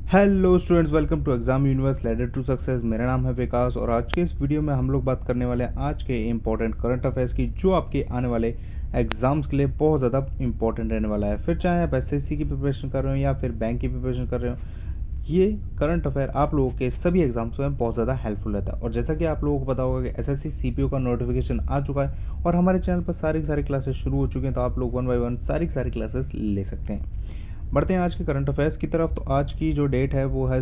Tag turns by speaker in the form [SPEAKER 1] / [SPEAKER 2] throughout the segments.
[SPEAKER 1] Hello students, welcome to Exam Universe ladder to success. मेरा नाम है विकास और आज के इस वीडियो में हम लोग बात करने वाले हैं आज के इम्पोर्टेंट करंट अफेयर्स की, जो आपके आने वाले एग्जाम्स के लिए बहुत ज़्यादा इंपॉर्टेंट रहने वाला है। फिर चाहे आप एसएससी की प्रिपरेशन कर रहे हो या फिर बैंक की प्रिपरेशन कर रहे हो, ये करंट अफेयर आप लोगों के सभी एग्जाम्स में बहुत ज़्यादा हेल्पफुल रहता है। और जैसा कि आप लोगों को पता होगा कि एसएससी सीपीओ का नोटिफिकेशन आ चुका है और हमारे चैनल पर सारी क्लासेस शुरू हो चुके हैं, तो आप लोग वन बाय वन सारी क्लासेस ले सकते हैं। बढ़ते हैं आज के करंट अफेयर्स की तरफ। तो आज की जो डेट है वो है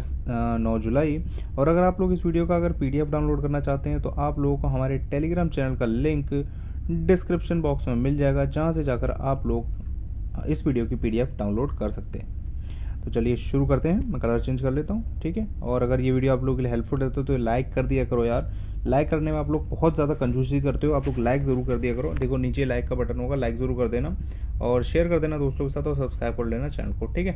[SPEAKER 1] 9 जुलाई। और अगर आप लोग इस वीडियो का अगर पीडीएफ डाउनलोड करना चाहते हैं तो आप लोगों को हमारे टेलीग्राम चैनल का लिंक डिस्क्रिप्शन बॉक्स में मिल जाएगा, जहां से जाकर आप लोग इस वीडियो की पीडीएफ डाउनलोड कर सकते हैं। तो चलिए शुरू करते हैं। मैं कलर चेंज कर लेता हूँ, ठीक है। और अगर ये वीडियो आप लोगों के लिए हेल्पफुल रहता है तो लाइक कर दिया करो यार। लाइक करने में आप लोग बहुत ज़्यादा कंजूसी करते हो, आप लोग लाइक ज़रूर कर दिया करो। देखो नीचे लाइक का बटन होगा, लाइक ज़रूर कर देना और शेयर कर देना दोस्तों के साथ और सब्सक्राइब कर लेना चैनल को, ठीक है।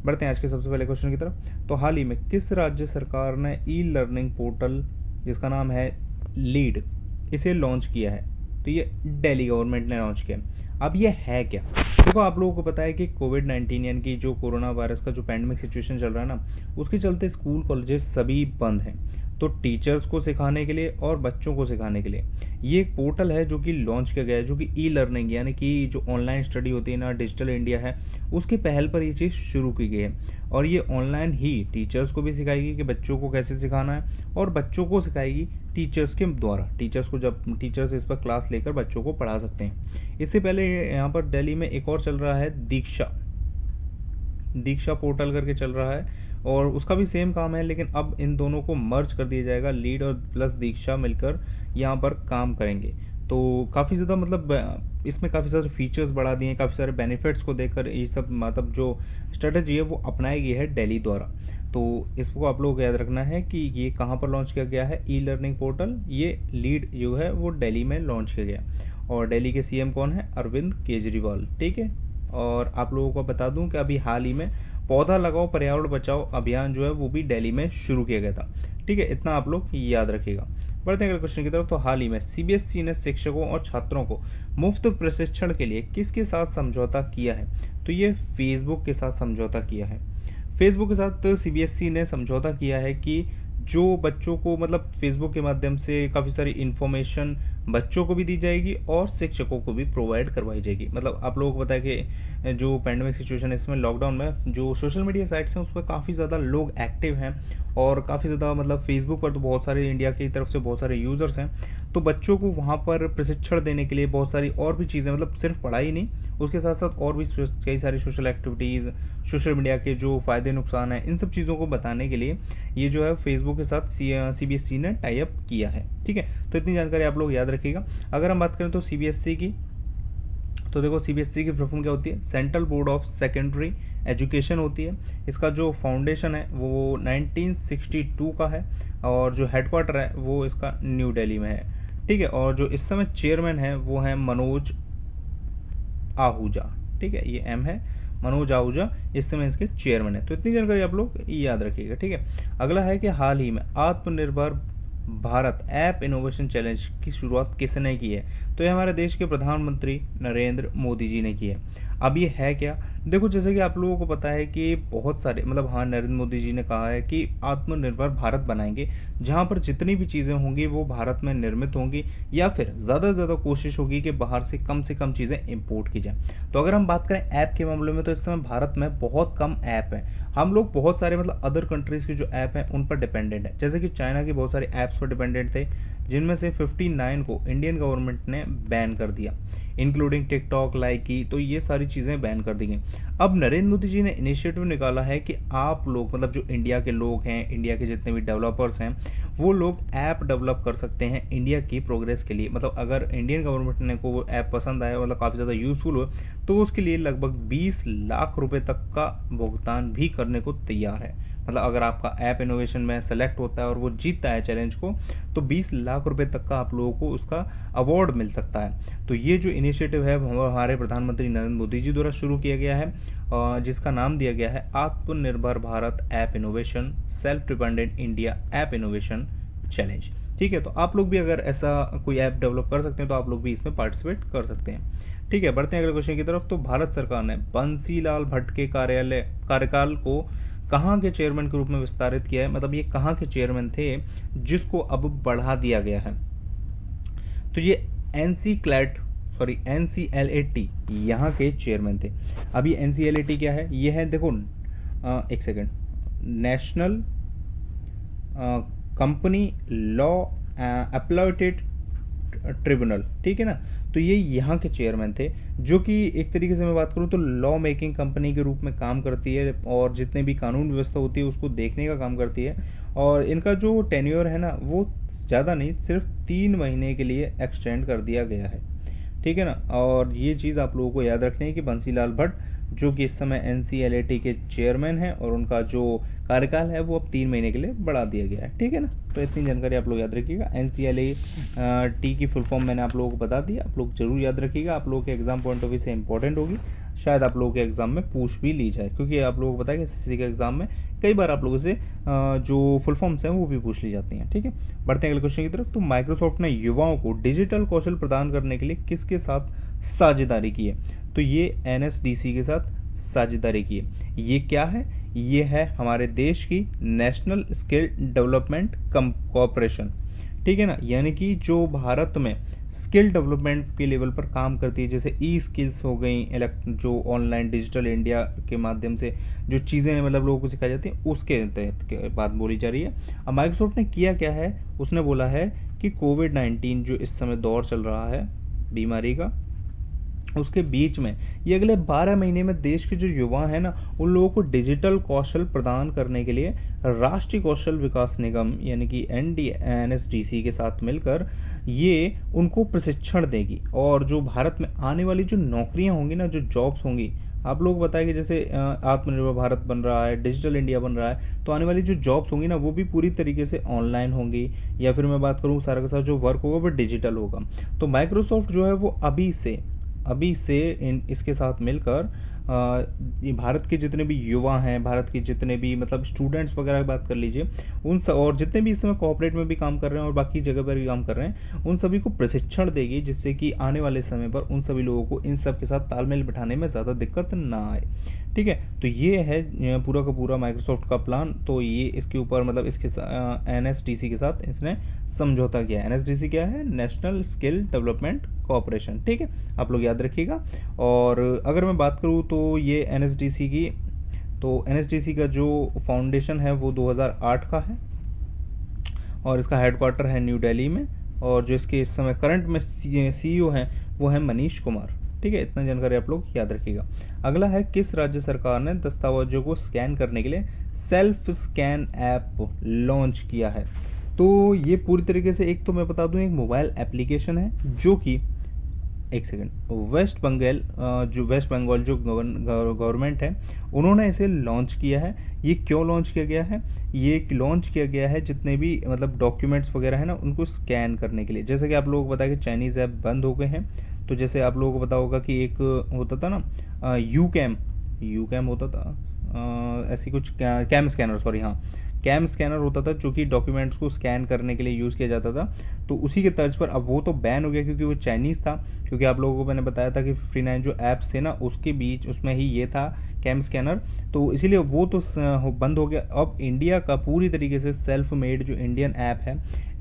[SPEAKER 1] बढ़ते हैं आज के सबसे पहले क्वेश्चन की तरफ। तो हाल ही में किस राज्य सरकार ने ई लर्निंग पोर्टल जिसका नाम है लीड, इसे लॉन्च किया है? तो ये दिल्ली गवर्नमेंट ने लॉन्च किया। अब ये है क्या? देखो, आप लोगों को पता है कि कोविड-19 यानी कि जो कोरोना वायरस का जो पैंडेमिक सिचुएशन चल रहा है ना, उसके चलते स्कूल कॉलेजेस सभी बंद हैं। तो टीचर्स को सिखाने के लिए और बच्चों को सिखाने के लिए ये एक पोर्टल है जो कि लॉन्च किया गया है, जो कि ई लर्निंग यानी कि जो ऑनलाइन स्टडी होती है ना, डिजिटल इंडिया है, उसके पहल पर ये चीज़ शुरू की गई है। और ये ऑनलाइन ही टीचर्स को भी सिखाएगी कि बच्चों को कैसे सिखाना है, और बच्चों को सिखाएगी टीचर्स के द्वारा। टीचर्स को, जब टीचर्स इस पर क्लास लेकर बच्चों को पढ़ा सकते हैं। इससे पहले यहाँ पर दिल्ली में एक और चल रहा है, दीक्षा पोर्टल करके चल रहा है, और उसका भी सेम काम है, लेकिन अब इन दोनों को मर्ज कर दिया जाएगा। लीड और प्लस दीक्षा मिलकर यहाँ पर काम करेंगे। तो काफ़ी ज़्यादा मतलब इसमें काफ़ी सारे फीचर्स बढ़ा दिए हैं, काफ़ी सारे बेनिफिट्स को देखकर ये सब मतलब जो स्ट्रेटजी है वो अपनाई गई है दिल्ली द्वारा। तो इसको आप लोगों को याद रखना है कि ये कहाँ पर लॉन्च किया गया है, ई लर्निंग पोर्टल। ये लीड जो है वो दिल्ली में लॉन्च किया गया, और दिल्ली के सीएम कौन है? अरविंद केजरीवाल, ठीक है। और आप लोगों को बता दूं कि अभी हाल ही में पौधा लगाओ पर्यावरण बचाओ अभियान जो है वो भी दिल्ली में शुरू किया गया था, ठीक है। इतना आप लोग याद रखिएगा। बढ़ते हैं अगले क्वेश्चन की तरफ। तो हाल ही में सीबीएसई ने शिक्षकों और छात्रों को मुफ्त प्रशिक्षण के लिए किसके साथ समझौता किया है? तो ये फेसबुक के साथ समझौता किया है। फेसबुक के साथ सीबीएसई ने समझौता किया है कि जो बच्चों को मतलब फेसबुक के माध्यम से काफ़ी सारी इन्फॉर्मेशन बच्चों को भी दी जाएगी और शिक्षकों को भी प्रोवाइड करवाई जाएगी। मतलब आप लोगों को पता है कि जो पैंडेमिक सिचुएशन है, इसमें लॉकडाउन में जो सोशल मीडिया साइट्स हैं उस पर काफ़ी ज़्यादा लोग एक्टिव हैं, और काफ़ी ज़्यादा मतलब फेसबुक पर तो बहुत सारे इंडिया की तरफ से बहुत सारे यूज़र्स हैं। तो बच्चों को वहाँ पर प्रशिक्षण देने के लिए बहुत सारी और भी चीज़ें, मतलब सिर्फ पढ़ाई नहीं, उसके साथ साथ और भी कई सारी सोशल एक्टिविटीज़, सोशल मीडिया के जो फ़ायदे नुकसान हैं, इन सब चीज़ों को बताने के लिए ये जो है फेसबुक के साथ सीबीएसई ने टाई अप किया है, ठीक है। तो इतनी जानकारी आप लोग याद रखिएगा। अगर हम बात करें तो सीबीएसई की, तो देखो सीबीएसई की फुल फॉर्म क्या होती है? Central board of secondary education होती है। इसका जो फाउंडेशन है वो 1962 का है, और जो हेडक्वार्टर है वो इसका न्यू दिल्ली में है, ठीक है। और जो इस समय चेयरमैन है वो है मनोज आहूजा, ठीक है। ये एम है, मनोज आहूजा इस समय इसके चेयरमैन है। तो इतनी जानकारी आप लोग याद रखिएगा, ठीक है। अगला है कि हाल ही में आत्मनिर्भर भारत ऐप इनोवेशन चैलेंज की शुरुआत किसने की है? तो ये हमारे देश के प्रधानमंत्री नरेंद्र मोदी जी ने की है। अब ये है क्या? देखो, जैसे कि आप लोगों को पता है कि बहुत सारे मतलब हाँ, नरेंद्र मोदी जी ने कहा है कि आत्मनिर्भर भारत बनाएंगे, जहाँ पर जितनी भी चीज़ें होंगी वो भारत में निर्मित होंगी, या फिर ज़्यादा से ज़्यादा कोशिश होगी कि बाहर से कम चीज़ें इंपोर्ट की जाए। तो अगर हम बात करें ऐप के मामले में, तो इस समय भारत में बहुत कम ऐप है। हम लोग बहुत सारे मतलब अदर कंट्रीज़ के जो ऐप हैं उन पर डिपेंडेंट है। जैसे कि चाइना के बहुत सारे ऐप्स पर डिपेंडेंट थे, जिनमें से 59 को इंडियन गवर्नमेंट ने बैन कर दिया, इंक्लूडिंग टिकटॉक, लाइकी। तो ये सारी चीज़ें बैन कर दी गई। अब नरेंद्र मोदी जी ने इनिशिएटिव निकाला है कि आप लोग मतलब जो इंडिया के लोग हैं, इंडिया के जितने भी डेवलपर्स हैं, वो लोग ऐप डेवलप कर सकते हैं इंडिया की प्रोग्रेस के लिए। मतलब अगर इंडियन गवर्नमेंट ने को वो ऐप पसंद आया, मतलब काफ़ी ज़्यादा यूजफुल हो, तो उसके लिए लगभग 20 लाख रुपए तक का भुगतान भी करने को तैयार है। मतलब अगर आपका ऐप इनोवेशन में सेलेक्ट होता है और वो जीतता है चैलेंज को, तो 20 लाख रुपए तक का आप लोगों को उसका अवार्ड मिल सकता है। तो ये जो इनिशिएटिव है हमारे प्रधानमंत्री नरेंद्र मोदी जी द्वारा शुरू किया गया है, जिसका नाम दिया गया है आत्मनिर्भर Bharat app innovation self dependent India app innovation challenge, ठीक है। तो आप लोग भी अगर ऐसा कोई ऐप डेवलप कर सकते हैं तो आप लोग भी इसमें पार्टिसिपेट कर सकते हैं, ठीक है। बढ़ते हैं अगले क्वेश्चन की तरफ। तो भारत सरकार ने बंसीलाल भट्ट के कार्यकाल को कहाँ के चेयरमैन के रूप में विस्तारित किया है, मतलब ये कहाँ के चेयरमैन थे जिसको अब बढ़ा दिया गया है। तो ये NCLAT यहाँ के चेयरमैन थे। अब ये NCLAT क्या है, ये है देखो एक second, national company law appellate tribunal, ठीक है ना। तो ये यहाँ के चेयरमैन थे, जो कि एक तरीके से मैं बात करूँ तो लॉ मेकिंग कंपनी के रूप में काम करती है और जितने भी कानून व्यवस्था होती है उसको देखने का काम करती है। और इनका जो टेन्योर है ना वो ज़्यादा नहीं, सिर्फ 3 महीने के लिए एक्सटेंड कर दिया गया है, ठीक है ना। और ये चीज़ आप लोगों को याद रखनी है कि बंसीलाल भट्ट जो कि इस समय NCLAT के चेयरमैन हैं और उनका जो कार्यकाल है वो अब 3 महीने के लिए बढ़ा दिया गया है, ठीक है ना। तो इतनी जानकारी आप लोग याद रखिएगा। NCLAT की फुल फॉर्म मैंने आप लोगों को बता दी, आप लोग जरूर याद रखिएगा, आप लोगों के एग्जाम पॉइंट ऑफ व्यू से इंपॉर्टेंट होगी, शायद आप लोगों के एग्जाम में पूछ भी ली जाए, क्योंकि आप लोगों को पता है कि SSC के एग्जाम में कई बार आप लोगों से जो फुल फॉर्म्स हैं वो भी पूछ ली जाती हैं, ठीक है। बढ़ते हैं अगले क्वेश्चन की तरफ। तो माइक्रोसॉफ्ट ने युवाओं को डिजिटल कौशल प्रदान करने के लिए किसके साथ साझेदारी की है? तो ये NSDC के साथ साझेदारी की है। ये क्या है? ये है हमारे देश की नेशनल स्किल डेवलपमेंट कॉरपोरेशन, ठीक है ना। यानी कि जो भारत में स्किल डेवलपमेंट के लेवल पर काम करती है, जैसे ई स्किल्स हो गई, जो ऑनलाइन डिजिटल इंडिया के माध्यम से जो चीज़ें मतलब लोगों को सिखाई जाती हैं, उसके तहत बात बोली जा रही है। अब माइक्रोसॉफ्ट ने किया क्या है, उसने बोला है कि कोविड-19 जो इस समय दौर चल रहा है बीमारी का, उसके बीच में ये अगले 12 महीने में देश के जो युवा हैं ना उन लोगों को डिजिटल कौशल प्रदान करने के लिए राष्ट्रीय कौशल विकास निगम यानी कि NSDC के साथ मिलकर ये उनको प्रशिक्षण देगी। और जो भारत में आने वाली जो नौकरियां होंगी ना, जो जॉब्स होंगी, आप लोग बताएं कि जैसे आत्मनिर्भर भारत बन रहा है, डिजिटल इंडिया बन रहा है, तो आने वाली जो जॉब्स होंगी ना वो भी पूरी तरीके से ऑनलाइन होंगी, या फिर मैं बात करूँ सारा का सारा जो वर्क होगा वो डिजिटल होगा। तो माइक्रोसॉफ्ट जो है वो अभी से इसके साथ मिलकर ये भारत के जितने भी युवा हैं, भारत के जितने भी मतलब स्टूडेंट्स वगैरह की बात कर लीजिए, और जितने भी इस समय कॉर्पोरेट में भी काम कर रहे हैं और बाकी जगह पर भी काम कर रहे हैं, उन सभी को प्रशिक्षण देगी, जिससे कि आने वाले समय पर उन सभी लोगों को इन सब के साथ तालमेल बिठाने में ज़्यादा दिक्कत ना आए, ठीक है। तो ये है पूरा का पूरा माइक्रोसॉफ्ट का प्लान। तो ये इसके ऊपर मतलब इसके NSDC के साथ इसने समझौता किया। NSDC क्या है? नेशनल स्किल डेवलपमेंट कॉरपोरेशन, ठीक है, आप लोग याद रखिएगा। और अगर मैं बात करूँ तो ये NSDC की, तो NSDC का जो फाउंडेशन है वो 2008 का है और इसका हेडक्वार्टर है न्यू दिल्ली में, और जो इसके इस समय करंट में CEO हैं वो है मनीष कुमार, ठीक है। इतना जानकारी आप लोग याद रखिएगा। अगला है, किस राज्य सरकार ने दस्तावेजों को स्कैन करने के लिए सेल्फ स्कैन ऐप लॉन्च किया है? तो ये पूरी तरीके से, एक तो मैं बता दूं, एक मोबाइल एप्लीकेशन है जो कि एक सेकंड, वेस्ट बंगाल जो गवर्नमेंट है उन्होंने इसे लॉन्च किया है। ये क्यों लॉन्च किया गया है? ये लॉन्च किया गया है जितने भी मतलब डॉक्यूमेंट्स वगैरह है ना उनको स्कैन करने के लिए। जैसे कि आप लोगों को पता है कि चाइनीज ऐप बंद हो गए हैं, तो जैसे आप लोगों को पता होगा कि एक होता था ना यूकैम होता था, ऐसी कुछ कैम स्कैनर, सॉरी हाँ, कैम स्कैनर होता था जो कि डॉक्यूमेंट्स को स्कैन करने के लिए यूज़ किया जाता था। तो उसी के तर्ज पर अब वो तो बैन हो गया क्योंकि वो चाइनीज़ था, क्योंकि आप लोगों को मैंने बताया था कि 59 जो ऐप्स थे ना उसके बीच उसमें ही ये था कैम स्कैनर, तो इसीलिए वो तो बंद हो गया। अब इंडिया का पूरी तरीके से सेल्फ मेड जो इंडियन ऐप है,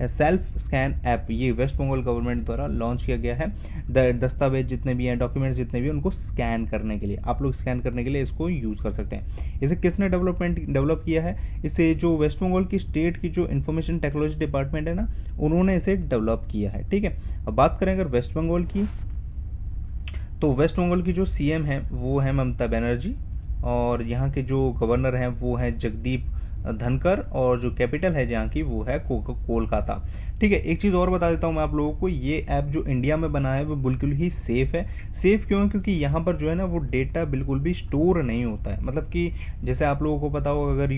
[SPEAKER 1] सेल्फ स्कैन ऐप, ये वेस्ट बंगाल गवर्नमेंट द्वारा लॉन्च किया गया है। दस्तावेज जितने भी हैं, डॉक्यूमेंट्स जितने भी हैं, उनको स्कैन करने के लिए, आप लोग स्कैन करने के लिए इसको यूज़ कर सकते हैं। इसे किसने डेवलप किया है? इसे जो वेस्ट बंगाल की स्टेट की जो इंफॉर्मेशन टेक्नोलॉजी डिपार्टमेंट है ना, उन्होंने इसे डेवलप किया है, ठीक है। अब बात करें अगर वेस्ट बंगाल की, तो वेस्ट बंगाल की जो CM है वो है ममता बनर्जी, और यहाँ के जो गवर्नर हैं वो हैं जगदीप धनकर, और जो कैपिटल है जहाँ की वो है कोलकाता, ठीक है। एक चीज़ और बता देता हूँ मैं आप लोगों को, ये ऐप जो इंडिया में बना है वो बिल्कुल ही सेफ़ है। सेफ़ क्यों है? क्योंकि यहाँ पर जो है ना वो डेटा बिल्कुल भी स्टोर नहीं होता है। मतलब कि जैसे आप लोगों को पता होगा, अगर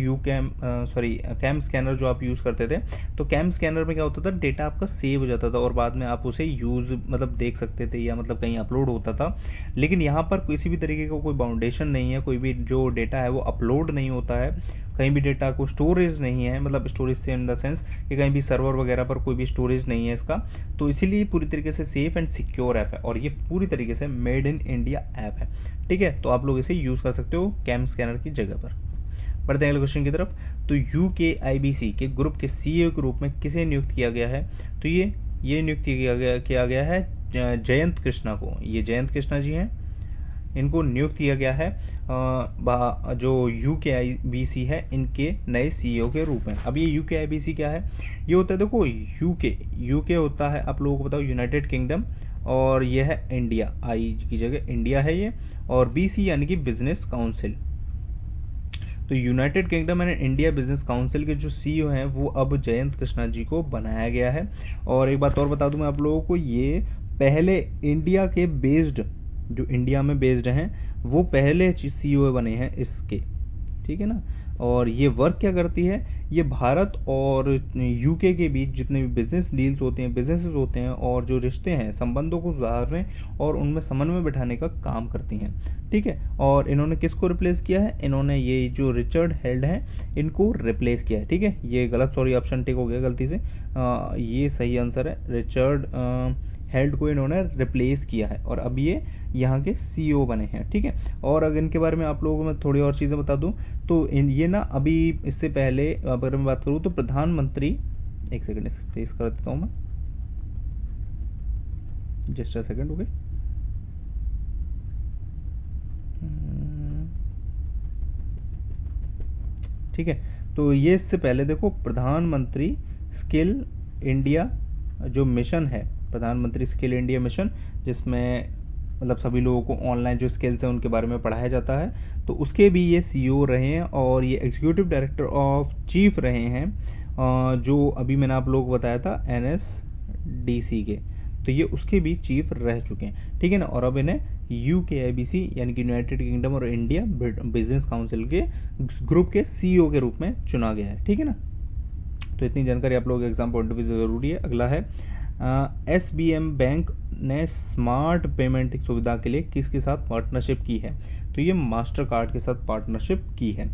[SPEAKER 1] कैम स्कैनर जो आप यूज़ करते थे, तो कैम स्कैनर में क्या होता था, डेटा आपका सेव हो जाता था और बाद में आप उसे यूज़ मतलब देख सकते थे या मतलब कहीं अपलोड होता था। लेकिन यहाँ पर किसी भी तरीके का कोई बाउंडेशन नहीं है, कोई भी जो डेटा है वो अपलोड नहीं होता है, कहीं भी डेटा को स्टोरेज नहीं है, मतलब स्टोरेज से इन द सेंस कि कहीं भी सर्वर वगैरह पर कोई भी स्टोरेज नहीं है इसका। तो इसीलिए पूरी तरीके से सेफ एंड सिक्योर ऐप है, और ये पूरी तरीके से मेड इन इंडिया ऐप है, ठीक है। तो आप लोग इसे यूज़ कर सकते हो कैम स्कैनर की जगह पर। बढ़ते हैं अगले क्वेश्चन की तरफ। तो UKIBC के ग्रुप के CEO के रूप में किसे नियुक्त किया गया है? तो ये नियुक्त किया गया है जयंत कृष्णा को। ये जयंत कृष्णा जी हैं, इनको नियुक्त किया गया है जो UKIBC है इनके नए CEO के रूप में। अब ये UKIBC क्या है? ये होता है, देखो यूके होता है, आप लोगों को बताओ, यूनाइटेड किंगडम, और ये है इंडिया, आई की जगह इंडिया है ये, और BC यानी कि बिजनेस काउंसिल। तो United kingdom and India business council के जो CEO हैं वो अब जयंत कृष्णा जी को बनाया गया है। और एक बात और बता दूं मैं आप लोगों को, ये पहले इंडिया के बेस्ड, जो इंडिया में बेस्ड हैं, वो पहले CEO बने हैं इसके, ठीक है ना। और ये वर्क क्या करती है? ये भारत और UK के बीच जितने भी बिजनेस डील्स होते हैं, बिजनेसेस होते हैं, और जो रिश्ते हैं, संबंधों को सुधारने और उनमें समन्वय बैठाने का काम करती हैं, ठीक है। और इन्होंने किसको रिप्लेस किया है? इन्होंने ये जो रिचर्ड हेल्ड हैं इनको रिप्लेस किया है, ठीक है। ये गलत, सॉरी, ऑप्शन टिक हो गया गलती से, ये सही आंसर है। रिचर्ड हेल्ड को इन्होंने रिप्लेस किया है और अब ये यहाँ के CEO बने हैं, ठीक है। और अगर इनके बारे में आप लोगों को मैं थोड़ी और चीज़ें बता दूं, तो ये ना अभी इससे पहले अगर मैं बात करूं तो प्रधानमंत्री, एक सेकंड स्पेस कर देता हूं मैं, जस्ट अ सेकंड, ओके। ठीक है, तो ये इससे पहले देखो प्रधानमंत्री स्किल इंडिया जो मिशन है, प्रधानमंत्री स्किल इंडिया मिशन, जिसमें मतलब सभी लोगों को ऑनलाइन जो स्किल्स हैं उनके बारे में पढ़ाया जाता है, तो उसके भी ये CEO रहे हैं और ये एग्जीक्यूटिव डायरेक्टर ऑफ चीफ रहे हैं, जो अभी मैंने आप लोगों को बताया था NSDC के, तो ये उसके भी चीफ रह चुके हैं, ठीक है ना। और अब इन्हें UKIBC यानी कि यूनाइटेड किंगडम और इंडिया बिजनेस काउंसिल के ग्रुप के CEO के रूप में चुना गया है, ठीक है ना। तो इतनी जानकारी आप लोगों के एग्जाम पॉइंट ऑफ व्यू से जरूरी है। अगला है SBM बैंक ने स्मार्ट पेमेंट सुविधा के लिए किसके साथ पार्टनरशिप की है? तो ये मास्टर कार्ड के साथ पार्टनरशिप की है।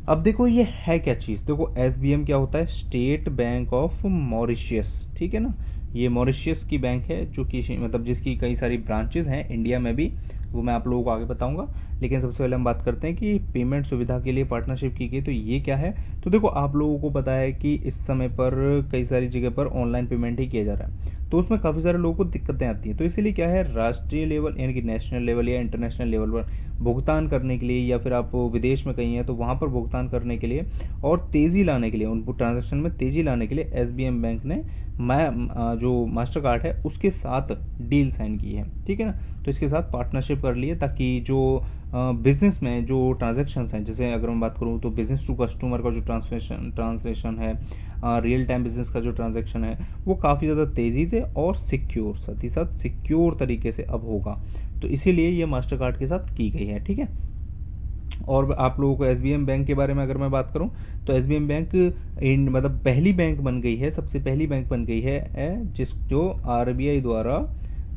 [SPEAKER 1] अब देखो ये है क्या चीज़, देखो SBM क्या होता है? स्टेट बैंक ऑफ मॉरिशियस, ठीक है ना। ये मॉरिशियस की बैंक है जो कि मतलब जिसकी कई सारी ब्रांचेज हैं इंडिया में भी, वो मैं आप लोगों को आगे बताऊंगा। लेकिन सबसे पहले हम बात करते हैं कि पेमेंट सुविधा के लिए पार्टनरशिप की गई, तो ये क्या है? तो देखो आप लोगों को पता है कि इस समय पर कई सारी जगह पर ऑनलाइन पेमेंट ही किया जा रहा है, तो उसमें काफ़ी सारे लोगों को दिक्कतें आती हैं। तो इसीलिए क्या है, राष्ट्रीय लेवल यानी कि नेशनल लेवल या इंटरनेशनल लेवल पर भुगतान करने के लिए, या फिर आप विदेश में कहीं हैं तो वहाँ पर भुगतान करने के लिए और तेज़ी लाने के लिए, उन ट्रांजेक्शन में तेज़ी लाने के लिए SBM बैंक ने जो मास्टर कार्ड है उसके साथ डील साइन की है, ठीक है ना। तो इसके साथ पार्टनरशिप कर लिए ताकि जो बिजनेस में जो ट्रांजेक्शन्स हैं, जैसे अगर मैं बात करूँ तो बिजनेस टू कस्टमर का जो ट्रांसलेशन है, रियल टाइम बिजनेस का जो ट्रांजैक्शन है, वो काफ़ी ज़्यादा तेज़ी से और सिक्योर, साथ ही साथ सिक्योर तरीके से अब होगा, तो इसीलिए ये मास्टर कार्ड के साथ की गई है, ठीक है। और आप लोगों को SBM बैंक के बारे में अगर मैं बात करूं तो SBM बैंक मतलब पहली बैंक बन गई है, सबसे पहली बैंक बन गई है जो RBI द्वारा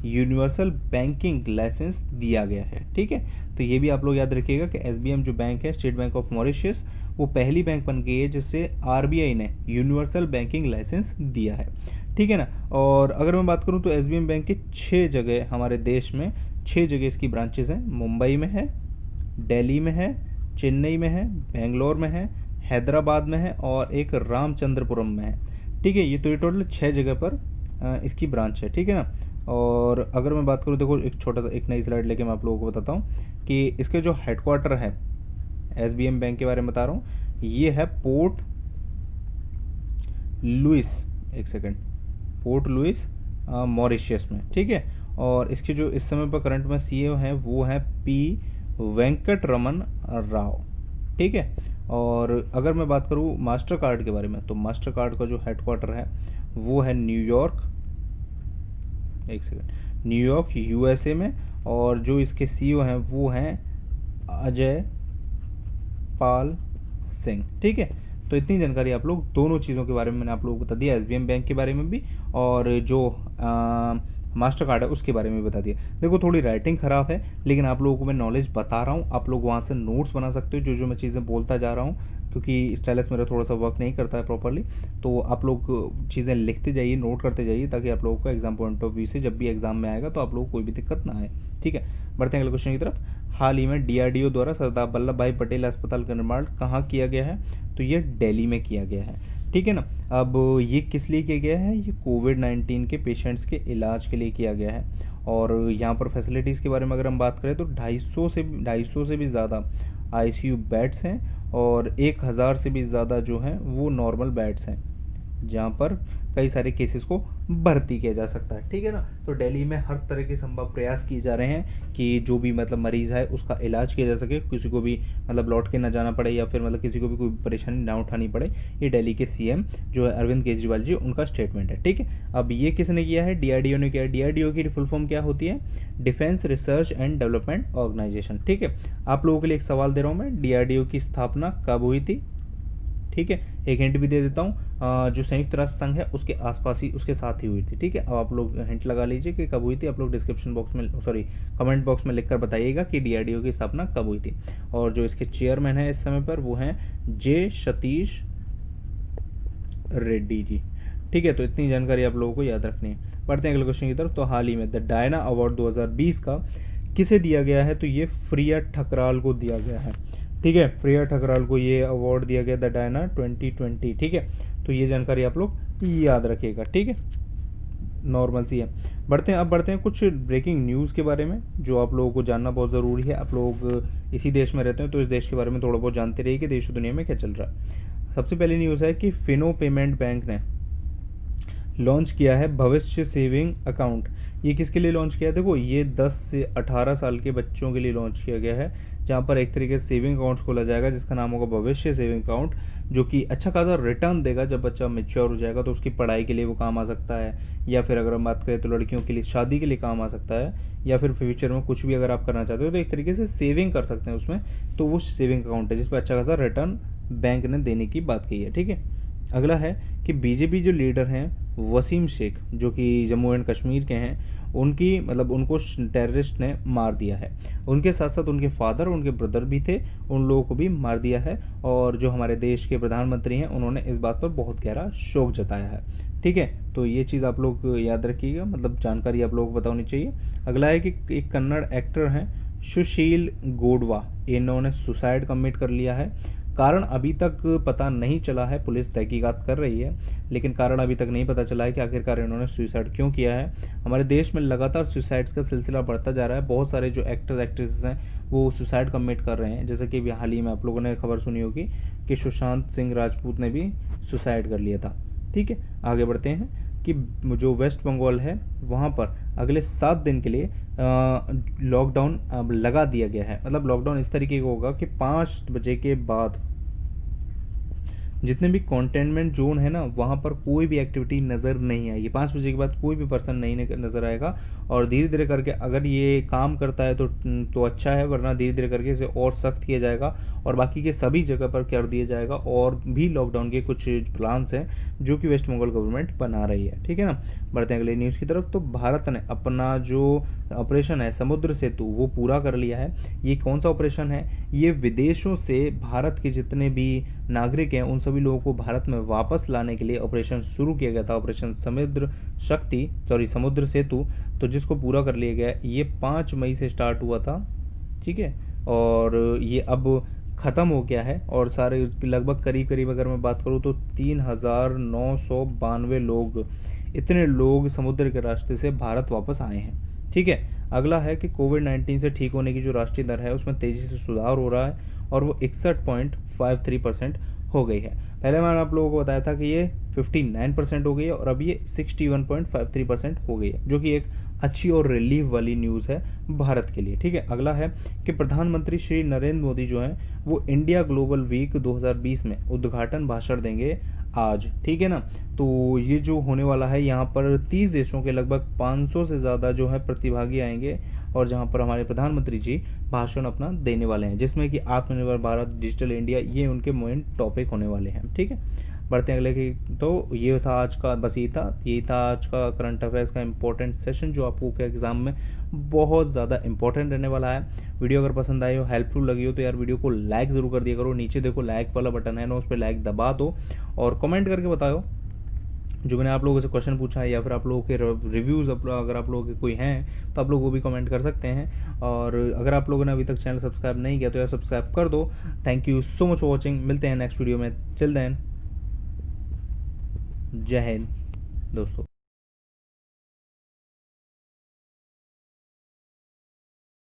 [SPEAKER 1] यूनिवर्सल बैंकिंग लाइसेंस दिया गया है, ठीक है। तो ये भी आप लोग याद रखिएगा कि SBM जो बैंक है, स्टेट बैंक ऑफ मॉरिशस, वो पहली बैंक बन गई है जिससे RBI ने यूनिवर्सल बैंकिंग लाइसेंस दिया है, ठीक है ना। और अगर मैं बात करूं तो SBM बैंक के 6 जगह हमारे देश में, 6 जगह इसकी ब्रांचेस हैं। मुंबई में है, दिल्ली में है, चेन्नई में है, बेंगलोर में है, हैदराबाद में है और एक रामचंद्रपुरम में है, ठीक है। ये तो ये टोटल 6 जगह पर इसकी ब्रांच है, ठीक है ना। और अगर मैं बात करूँ, देखो एक छोटा सा एक नई स्लाइड लेके मैं आप लोगों को बताता हूँ कि इसके जो हेडक्वार्टर है, SBM बैंक के बारे में बता रहा हूँ, ये है पोर्ट लुइस, एक सेकंड, पोर्ट लुइस मॉरिशस में, ठीक है। और इसके जो इस समय पर करंट में CEO हैं वो है P वेंकट रमन राव, ठीक है। और अगर मैं बात करूँ मास्टर कार्ड के बारे में, तो मास्टर कार्ड का जो हेडक्वार्टर है वो है न्यूयॉर्क, एक सेकंड, न्यूयॉर्क USA में। और जो इसके CEO हैं वो हैं अजय पाल सिंह, ठीक है। तो इतनी जानकारी आप लोग दोनों चीज़ों के बारे में मैंने आप लोगों को बता दिया, SBM बैंक के बारे में भी और जो मास्टर कार्ड है उसके बारे में बता दिया। देखो थोड़ी राइटिंग ख़राब है लेकिन आप लोगों को मैं नॉलेज बता रहा हूँ, आप लोग वहाँ से नोट्स बना सकते हो जो मैं चीज़ें बोलता जा रहा हूँ, क्योंकि स्टाइलस मेरा थोड़ा सा वर्क नहीं करता है प्रॉपरली। तो आप लोग चीज़ें लिखते जाइए, नोट करते जाइए, ताकि आप लोगों को एग्जाम पॉइंट ऑफ व्यू से जब भी एग्जाम में आएगा तो आप लोगों को कोई भी दिक्कत ना आए, ठीक है। बढ़ते हैं अगले क्वेश्चन की तरफ। हाल ही में डीआरडीओ द्वारा सरदार वल्लभ भाई पटेल अस्पताल का निर्माण कहाँ किया गया है, तो ये दिल्ली में किया गया है। ठीक है ना। अब ये किस लिए किया गया है, ये कोविड-19 के पेशेंट्स के इलाज के लिए किया गया है। और यहाँ पर फैसिलिटीज़ के बारे में अगर हम बात करें तो 250 से भी ज़्यादा आईसीयू बेड्स हैं और 1000 से भी ज़्यादा जो हैं वो नॉर्मल बेड्स हैं, जहाँ पर कई सारे केसेस को भर्ती किया जा सकता है। ठीक है ना। तो दिल्ली में हर तरह के संभव प्रयास किए जा रहे हैं कि जो भी मतलब मरीज है उसका इलाज किया जा सके, किसी को भी मतलब लौट के ना जाना पड़े या फिर मतलब किसी को भी कोई परेशानी ना उठानी पड़े। ये दिल्ली के सीएम जो है अरविंद केजरीवाल जी, उनका स्टेटमेंट है। ठीक है। अब ये किसने किया है, डीआरडीओ ने किया है। डीआरडीओ की फुल फॉर्म क्या होती है, Defence Research and Development Organisation. ठीक है। आप लोगों के लिए एक सवाल दे रहा हूँ मैं, डीआरडीओ की स्थापना कब हुई थी। ठीक है। एक हिंट भी दे देता हूँ, जो संयुक्त राष्ट्र संघ है उसके आसपास ही, उसके साथ ही हुई थी। ठीक है। अब आप लोग हिंट लगा लीजिए कि कब हुई थी। आप लोग डिस्क्रिप्शन बॉक्स में कमेंट बॉक्स में लिखकर बताइएगा कि डीआरडीओ की स्थापना कब हुई थी। और जो इसके चेयरमैन है इस समय पर वो हैं जे सतीश रेड्डी जी। ठीक है। तो इतनी जानकारी आप लोगों को याद रखनी है। बढ़ते हैं अगले क्वेश्चन की तरफ। तो हाल ही में द डायना अवार्ड 2020 का किसे दिया गया है, तो ये प्रिया ठकराल को दिया गया है। ठीक है। प्रिया ठकराल को ये अवार्ड दिया गया द डायना 2020। ठीक है। तो ये जानकारी आप लोग याद रखिएगा। ठीक है। नॉर्मल सी है। बढ़ते हैं कुछ ब्रेकिंग न्यूज़ के बारे में जो आप लोगों को जानना बहुत ज़रूरी है। आप लोग इसी देश में रहते हैं तो इस देश के बारे में थोड़ा बहुत जानते रहिए कि देश और दुनिया में क्या चल रहा है। सबसे पहली न्यूज़ है कि फिनो पेमेंट बैंक ने लॉन्च किया है भविष्य सेविंग अकाउंट। ये किसके लिए लॉन्च किया है, देखो ये 10 से 18 साल के बच्चों के लिए लॉन्च किया गया है, जहाँ पर एक तरीके से सेविंग अकाउंट खोला जाएगा जिसका नाम होगा भविष्य सेविंग अकाउंट, जो कि अच्छा खासा रिटर्न देगा। जब बच्चा मेच्योर हो जाएगा तो उसकी पढ़ाई के लिए वो काम आ सकता है, या फिर अगर हम बात करें तो लड़कियों के लिए शादी के लिए काम आ सकता है, या फिर फ्यूचर में कुछ भी अगर आप करना चाहते हो तो एक तरीके से सेविंग कर सकते हैं उसमें। तो वो सेविंग अकाउंट है जिस पर अच्छा खासा रिटर्न बैंक ने देने की बात कही है। ठीक है। अगला है कि बीजेपी जो लीडर हैं वसीम शेख, जो कि जम्मू एंड कश्मीर के हैं, उनकी मतलब उनको टेररिस्ट ने मार दिया है। उनके साथ साथ उनके फादर और उनके ब्रदर भी थे, उन लोगों को भी मार दिया है। और जो हमारे देश के प्रधानमंत्री हैं उन्होंने इस बात पर बहुत गहरा शोक जताया है। ठीक है। तो ये चीज़ आप लोग याद रखिएगा, मतलब जानकारी आप लोगों को पता होनी चाहिए। अगला है कि एक कन्नड़ एक्टर हैं सुशील गोडवा, इन्होंने सुसाइड कमिट कर लिया है। कारण अभी तक पता नहीं चला है, पुलिस तहकीकात कर रही है, लेकिन कारण अभी तक नहीं पता चला है कि आखिरकार इन्होंने सुसाइड क्यों किया है। हमारे देश में लगातार सुसाइड्स का सिलसिला बढ़ता जा रहा है। बहुत सारे जो एक्टर्स एक्ट्रेसेस हैं वो सुसाइड कमिट कर रहे हैं, जैसे कि हाल ही में आप लोगों ने खबर सुनी होगी कि सुशांत सिंह राजपूत ने भी सुसाइड कर लिया था। ठीक है। आगे बढ़ते हैं कि जो वेस्ट बंगाल है वहाँ पर अगले 7 दिन के लिए लॉकडाउन अब लगा दिया गया है। मतलब लॉकडाउन इस तरीके का होगा कि 5 बजे के बाद जितने भी कंटेनमेंट जोन है ना वहाँ पर कोई भी एक्टिविटी नज़र नहीं आएगी। 5 बजे के बाद कोई भी पर्सन नहीं नज़र आएगा। और धीरे धीरे करके अगर ये काम करता है तो अच्छा है, वरना धीरे धीरे करके इसे और सख्त किया जाएगा और बाकी के सभी जगह पर कर दिया जाएगा। और भी लॉकडाउन के कुछ प्लान्स हैं जो कि वेस्ट बंगाल गवर्नमेंट बना रही है। ठीक है ना। बढ़ते हैं अगले न्यूज़ की तरफ। तो भारत ने अपना जो ऑपरेशन है समुद्र सेतु वो पूरा कर लिया है। ये कौन सा ऑपरेशन है, ये विदेशों से भारत के जितने भी नागरिक हैं उन सभी लोगों को भारत में वापस लाने के लिए ऑपरेशन शुरू किया गया था, ऑपरेशन समुद्र सेतु। तो जिसको पूरा कर लिया गया, ये 5 मई से स्टार्ट हुआ था। ठीक है। और ये अब ख़त्म हो गया है और सारे लगभग करीब अगर मैं बात करूँ तो 3992 लोग, इतने लोग समुद्र के रास्ते से भारत वापस आए हैं। ठीक है। अगला है कि कोविड-19 से ठीक होने की जो राष्ट्रीय दर है उसमें तेज़ी से सुधार हो रहा है और वो 61.53% हो गई है। पहले मैंने आप लोगों को बताया था कि ये 59% हो गई है और अब ये 61.53% हो गई है, जो कि एक अच्छी और रिलीफ वाली न्यूज़ है भारत के लिए। ठीक है। अगला है कि प्रधानमंत्री श्री नरेंद्र मोदी जो हैं वो इंडिया ग्लोबल वीक 2020 में उद्घाटन भाषण देंगे आज। ठीक है ना। तो ये जो होने वाला है यहाँ पर 30 देशों के लगभग 500 से ज़्यादा जो है प्रतिभागी आएंगे और जहाँ पर हमारे प्रधानमंत्री जी भाषण अपना देने वाले हैं, जिसमें कि आत्मनिर्भर भारत, डिजिटल इंडिया, ये उनके मेन टॉपिक होने वाले हैं। ठीक है। बढ़ते हैं अगले की। तो ये था आज का, बस यही था आज का करंट अफेयर्स का इंपॉर्टेंट सेशन जो आपको के एग्जाम में बहुत ज़्यादा इंपॉर्टेंट रहने वाला है। वीडियो अगर पसंद आई हो, हेल्पफुल लगी हो तो यार वीडियो को लाइक ज़रूर कर दिया करो। नीचे देखो लाइक वाला बटन है ना, उस पर लाइक दबा दो और कमेंट करके बताओ जो मैंने आप लोगों से क्वेश्चन पूछा है, या फिर आप लोगों के रिव्यूज़ अगर आप लोगों के कोई हैं तो आप लोग वो भी कमेंट कर सकते हैं। और अगर आप लोगों ने अभी तक चैनल सब्सक्राइब नहीं किया तो यार सब्सक्राइब कर दो। Thank you so much for watching. मिलते हैं नेक्स्ट वीडियो में। टिल देन, जय हिंद दोस्तों।